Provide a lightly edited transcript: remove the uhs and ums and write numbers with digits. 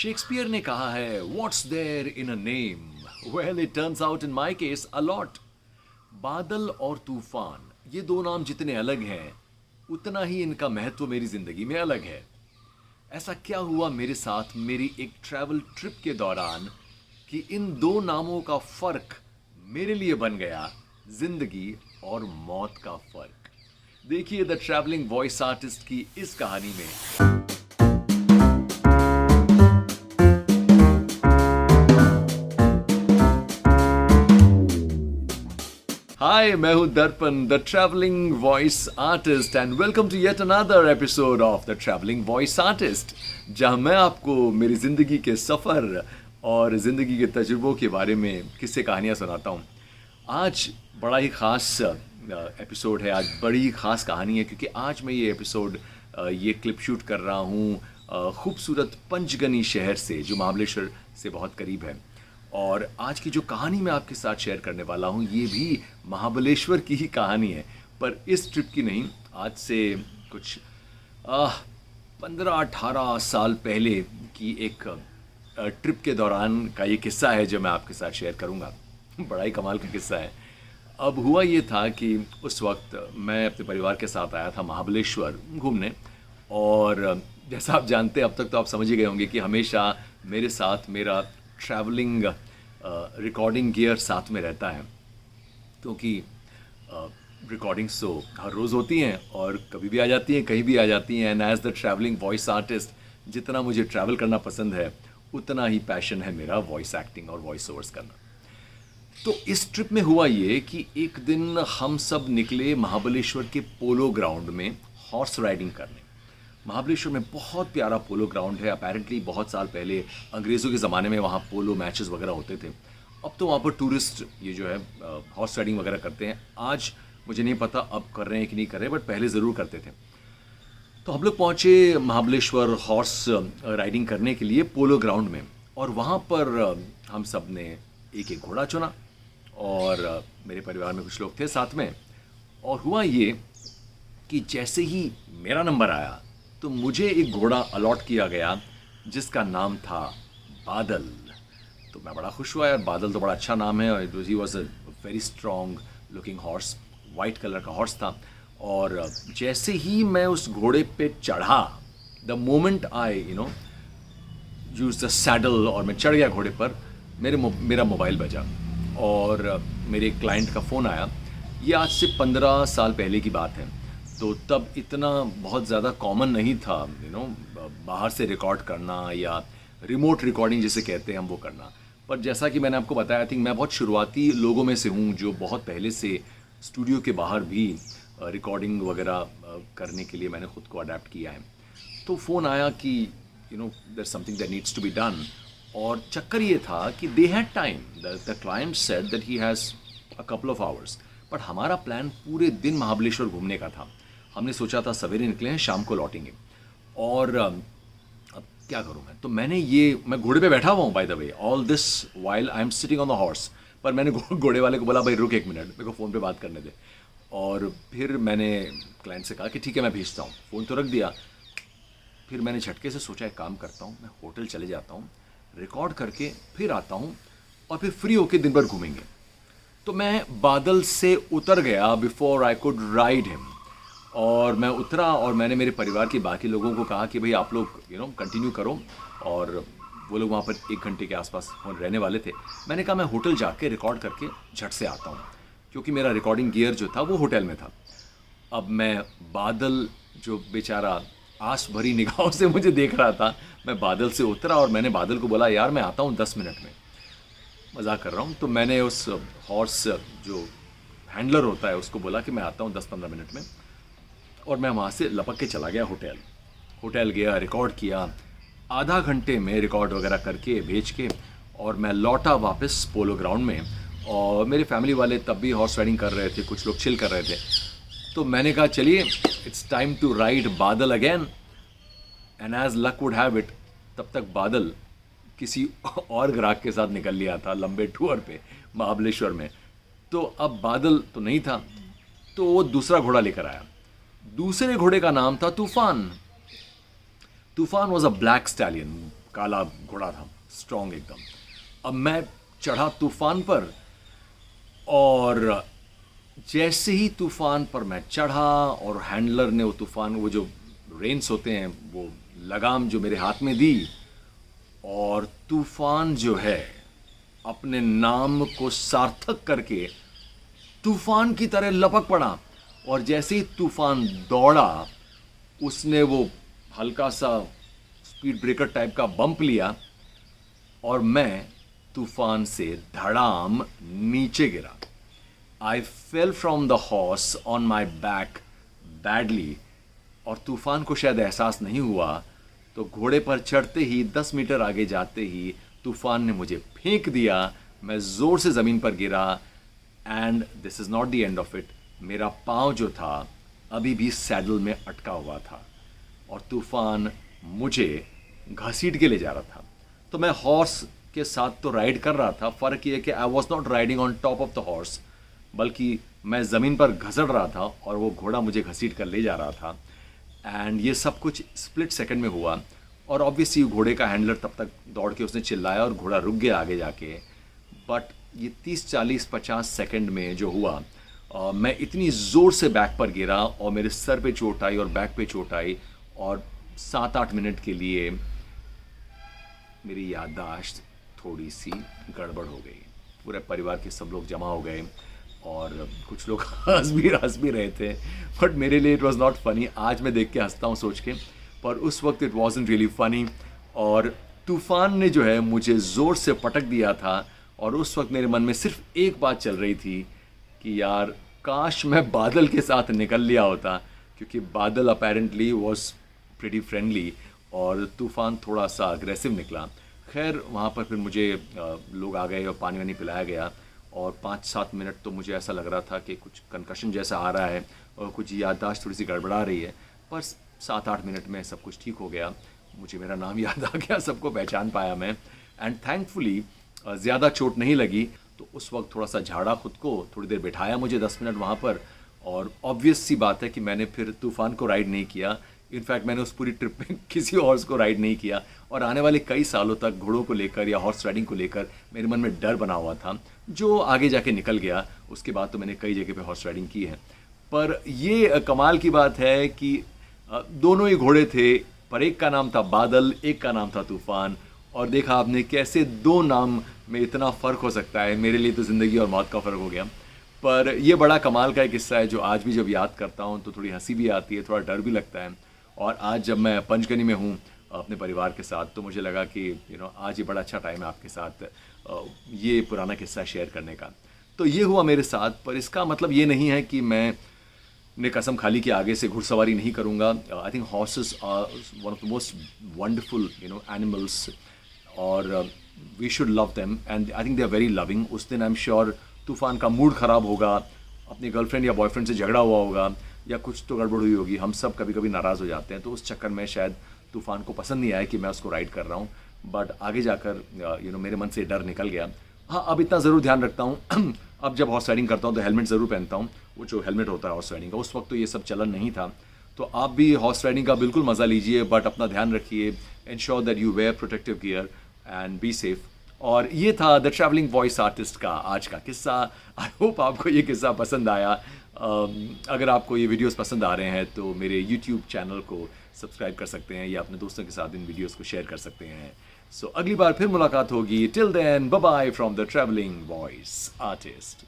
Shakespeare ने कहा है what's there in a name. Well it turns out in my case a lot. Badal और तूफान ये दो नाम जितने अलग हैं उतना ही इनका महत्व मेरी जिंदगी में अलग है। ऐसा क्या हुआ मेरे साथ मेरी एक ट्रैवल ट्रिप के दौरान कि इन दो नामों का फर्क मेरे लिए बन गया जिंदगी और मौत का फर्क। देखिए द ट्रैवलिंग वॉइस आर्टिस्ट की इस कहानी में। हाय, मैं हूं Darpan the travelling voice artist and welcome to yet another episode of the travelling voice artist, जहां मैं आपको मेरी ज़िंदगी के सफ़र और ज़िंदगी के तजुर्बों के बारे में किस्से कहानियां सुनाता हूं। आज बड़ा ही ख़ास एपिसोड है, आज बड़ी ही ख़ास कहानी है क्योंकि आज मैं ये एपिसोड ये क्लिप शूट कर रहा हूँ खूबसूरत पंचगनी शहर से जो महाबलेश्वर से बहुत करीब है। और आज की जो कहानी मैं आपके साथ शेयर करने वाला हूँ ये भी महाबलेश्वर की ही कहानी है, पर इस ट्रिप की नहीं। आज से कुछ 15-18 साल पहले की एक ट्रिप के दौरान का ये किस्सा है जो मैं आपके साथ शेयर करूँगा। बड़ा ही कमाल का किस्सा है। अब हुआ ये था कि उस वक्त मैं अपने परिवार के साथ आया था महाबलेश्वर घूमने, और जैसा आप जानते हैं अब तक तो आप समझ ही गए होंगे कि हमेशा मेरे साथ मेरा ट्रैवलिंग रिकॉर्डिंग गियर साथ में रहता है, क्योंकि रिकॉर्डिंग्स तो हर रोज़ होती हैं और कभी भी आ जाती हैं, कहीं भी आ जाती हैं। And as the travelling voice artist जितना मुझे ट्रैवल करना पसंद है उतना ही पैशन है मेरा वॉइस एक्टिंग और वॉइस ओवर्स करना। तो इस ट्रिप में हुआ ये कि एक दिन हम सब निकले महाबलेश्वर के पोलो ग्राउंड में हॉर्स राइडिंग करने। महाबलेश्वर में बहुत प्यारा पोलो ग्राउंड है। अपेरेंटली बहुत साल पहले अंग्रेज़ों के ज़माने में वहाँ पोलो मैचेस वगैरह होते थे। अब तो वहाँ पर टूरिस्ट ये जो है हॉर्स राइडिंग वगैरह करते हैं। आज मुझे नहीं पता अब कर रहे हैं कि नहीं कर रहे हैं, बट पहले ज़रूर करते थे। तो हम लोग पहुँचे महाबलेश्वर हॉर्स राइडिंग करने के लिए पोलो ग्राउंड में, और वहाँ पर हम सब ने एक एक घोड़ा चुना और मेरे परिवार में कुछ लोग थे साथ में। और हुआ ये कि जैसे ही मेरा नंबर आया तो मुझे एक घोड़ा अलॉट किया गया जिसका नाम था बादल। तो मैं बड़ा खुश हुआ यार, बादल तो बड़ा अच्छा नाम है। और he was a very strong looking horse, white colour का हॉर्स था। और जैसे ही मैं उस घोड़े पे चढ़ा, the moment I use the saddle और मैं चढ़ गया घोड़े पर, मेरा मोबाइल बजा और मेरे क्लाइंट का फ़ोन आया। ये आज से 15 साल पहले की बात है। तो तब इतना बहुत ज़्यादा कॉमन नहीं था बाहर से रिकॉर्ड करना या रिमोट रिकॉर्डिंग जिसे कहते हैं हम वो करना। पर जैसा कि मैंने आपको बताया, आई थिंक मैं बहुत शुरुआती लोगों में से हूँ जो बहुत पहले से स्टूडियो के बाहर भी रिकॉर्डिंग वगैरह करने के लिए मैंने ख़ुद को अडेप्ट किया है। तो फ़ोन आया कि there something that needs to be done, और चक्कर ये था कि they had time, the client said that he has a couple of hours. But हमारा प्लान पूरे दिन महाबलेश्वर घूमने का था। हमने सोचा था सवेरे निकले हैं, शाम को लौटेंगे। और अब क्या करूं मैं, तो मैं घोड़े पे बैठा हुआ हूँ by the way, all this while I am sitting on the horse. पर मैंने घोड़े वाले को बोला भाई रुक एक मिनट, मेरे को फ़ोन पे बात करने दे। और फिर मैंने क्लाइंट से कहा कि ठीक है मैं भेजता हूँ, फ़ोन तो रख दिया। फिर मैंने झटके से सोचा एक काम करता हूँ, मैं होटल चले जाता हूँ, रिकॉर्ड करके फिर आता हूँ और फिर फ्री होके दिन भर घूमेंगे। तो मैं बादल से उतर गया before I could ride him. और मैं उतरा और मैंने मेरे परिवार के बाकी लोगों को कहा कि भाई आप लोग कंटिन्यू करो। और वो लोग वहाँ पर 1 घंटे के आसपास रहने वाले थे। मैंने कहा मैं होटल जाके रिकॉर्ड करके झट से आता हूँ, क्योंकि मेरा रिकॉर्डिंग गियर जो था वो होटल में था। अब मैं बादल जो बेचारा आस भरी निगाहों से मुझे देख रहा था, मैं बादल से उतरा और मैंने बादल को बोला यार मैं आता हूँ 10 मिनट में। मजाक कर रहा हूँ। तो मैंने उस हॉर्स जो हैंडलर होता है उसको बोला कि मैं आता हूँ 10-15 मिनट में, और मैं वहाँ से लपक के चला गया होटल गया, रिकॉर्ड किया। आधा घंटे में रिकॉर्ड वगैरह करके भेज के और मैं लौटा वापस पोलो ग्राउंड में। और मेरे फैमिली वाले तब भी हॉर्स राइडिंग कर रहे थे, कुछ लोग चिल कर रहे थे। तो मैंने कहा चलिए it's time to ride Badal again. And as luck would have it, तब तक बादल किसी और ग्राहक के साथ निकल लिया था लंबे टूर पे महाबलेश्वर में। तो अब बादल तो नहीं था, तो वो दूसरा घोड़ा लेकर आया। दूसरे घोड़े का नाम था तूफान। तूफान वॉज अ ब्लैक स्टैलियन, काला घोड़ा था, स्ट्रॉन्ग एकदम। अब मैं चढ़ा तूफान पर, और जैसे ही तूफान पर मैं चढ़ा और हैंडलर ने वो तूफान, वो जो रेन्स होते हैं, वो लगाम जो मेरे हाथ में दी, और तूफान जो है अपने नाम को सार्थक करके तूफान की तरह लपक पड़ा। और जैसे ही तूफान दौड़ा, उसने वो हल्का सा स्पीड ब्रेकर टाइप का बम्प लिया और मैं तूफान से धड़ाम नीचे गिरा। I fell from the horse on my back badly. और तूफान को शायद एहसास नहीं हुआ, तो घोड़े पर चढ़ते ही 10 मीटर आगे जाते ही तूफान ने मुझे फेंक दिया। मैं ज़ोर से ज़मीन पर गिरा, and this is not the end of it. मेरा पाँव जो था अभी भी सैडल में अटका हुआ था और तूफान मुझे घसीट के ले जा रहा था। तो मैं हॉर्स के साथ तो राइड कर रहा था, फ़र्क ये कि I was not riding on top of the horse, बल्कि मैं ज़मीन पर घसड़ रहा था और वो घोड़ा मुझे घसीट कर ले जा रहा था। एंड ये सब कुछ स्प्लिट सेकंड में हुआ, और ऑब्वियसली घोड़े का हैंडलर तब तक दौड़ के उसने चिल्लाया और घोड़ा रुक गया आगे जाके। बट ये 30, 40, 50 सेकंड में जो हुआ, मैं इतनी ज़ोर से बैक पर गिरा और मेरे सर पे चोट आई और बैक पे चोट आई, और 7-8 मिनट के लिए मेरी याददाश्त थोड़ी सी गड़बड़ हो गई। पूरे परिवार के सब लोग जमा हो गए और कुछ लोग हंस भी रहे थे, बट मेरे लिए इट वॉज़ नॉट फ़नी। आज मैं देख के हंसता हूँ सोच के, पर उस वक्त इट वॉज़न्ट रियली फ़नी। और तूफ़ान ने जो है मुझे ज़ोर से पटक दिया था, और उस वक्त मेरे मन में सिर्फ एक बात चल रही थी कि यार काश मैं बादल के साथ निकल लिया होता, क्योंकि बादल अपेरेंटली वॉज प्रीटी फ्रेंडली और तूफ़ान थोड़ा सा अग्रेसिव निकला। खैर वहाँ पर फिर मुझे लोग आ गए और पानी वानी पिलाया गया, और 5-7 मिनट तो मुझे ऐसा लग रहा था कि कुछ कंकशन जैसा आ रहा है और कुछ याददाश्त थोड़ी सी गड़बड़ा रही है, पर 7-8 मिनट में सब कुछ ठीक हो गया। मुझे मेरा नाम याद आ गया, सबको पहचान पाया मैं, एंड थैंकफुली ज़्यादा चोट नहीं लगी। तो उस वक्त थोड़ा सा झाड़ा खुद को, थोड़ी देर बिठाया मुझे 10 मिनट वहाँ पर, और ऑब्वियस सी बात है कि मैंने फिर तूफ़ान को राइड नहीं किया। इनफैक्ट मैंने उस पूरी ट्रिप में किसी हॉर्स को राइड नहीं किया, और आने वाले कई सालों तक घोड़ों को लेकर या हॉर्स राइडिंग को लेकर मेरे मन में डर बना हुआ था, जो आगे जाके निकल गया। उसके बाद तो मैंने कई जगह पे हॉर्स राइडिंग की है। पर ये कमाल की बात है कि दोनों ही घोड़े थे, पर एक का नाम था बादल, एक का नाम था तूफ़ान। और देखा आपने कैसे दो नाम में इतना फ़र्क हो सकता है। मेरे लिए तो ज़िंदगी और मौत का फ़र्क हो गया। पर ये बड़ा कमाल का एक किस्सा है, जो आज भी जब याद करता हूँ तो थोड़ी हंसी भी आती है, थोड़ा डर भी लगता है। और आज जब मैं पंचगनी में हूँ अपने परिवार के साथ, तो मुझे लगा कि आज ये बड़ा अच्छा टाइम है आपके साथ ये पुराना किस्सा शेयर करने का। तो ये हुआ मेरे साथ, पर इसका मतलब ये नहीं है कि मैं ने कसम खाली कि आगे से घुड़सवारी नहीं करूँगा। I think horses are one of the most wonderful animals, और we should love them, and I think they are very loving. उस दिन आई एम श्योर तूफ़ान का मूड ख़राब होगा, अपनी गर्लफ्रेंड या बॉयफ्रेंड से झगड़ा हुआ होगा, या कुछ तो गड़बड़ हुई होगी। हम सब कभी कभी नाराज़ हो जाते हैं, तो उस चक्कर में शायद तूफ़ान को पसंद नहीं आया कि मैं उसको राइड कर रहा हूँ। बट आगे जाकर मेरे मन से डर निकल गया। हाँ, अब इतना ज़रूर ध्यान रखता हूँ अब जब हॉर्स राइडिंग करता हूँ तो हेलमेट ज़रूर पहनता हूँ, वो जो हेलमेट होता है हॉर्स राइडिंग का। उस वक्त तो ये सब चलन नहीं था। तो आप भी हॉर्स राइडिंग का बिल्कुल मज़ा लीजिए, बट अपना ध्यान रखिए, ensure that you wear protective gear and be safe. और ये था द ट्रैवलिंग वॉइस आर्टिस्ट का आज का किस्सा। आई होप आपको ये किस्सा पसंद आया। अगर आपको ये वीडियोस पसंद आ रहे हैं तो मेरे यूट्यूब चैनल को सब्सक्राइब कर सकते हैं, या अपने दोस्तों के साथ इन वीडियोस को शेयर कर सकते हैं। सो अगली बार फिर मुलाकात होगी। Till then, bye bye from the travelling voice artist.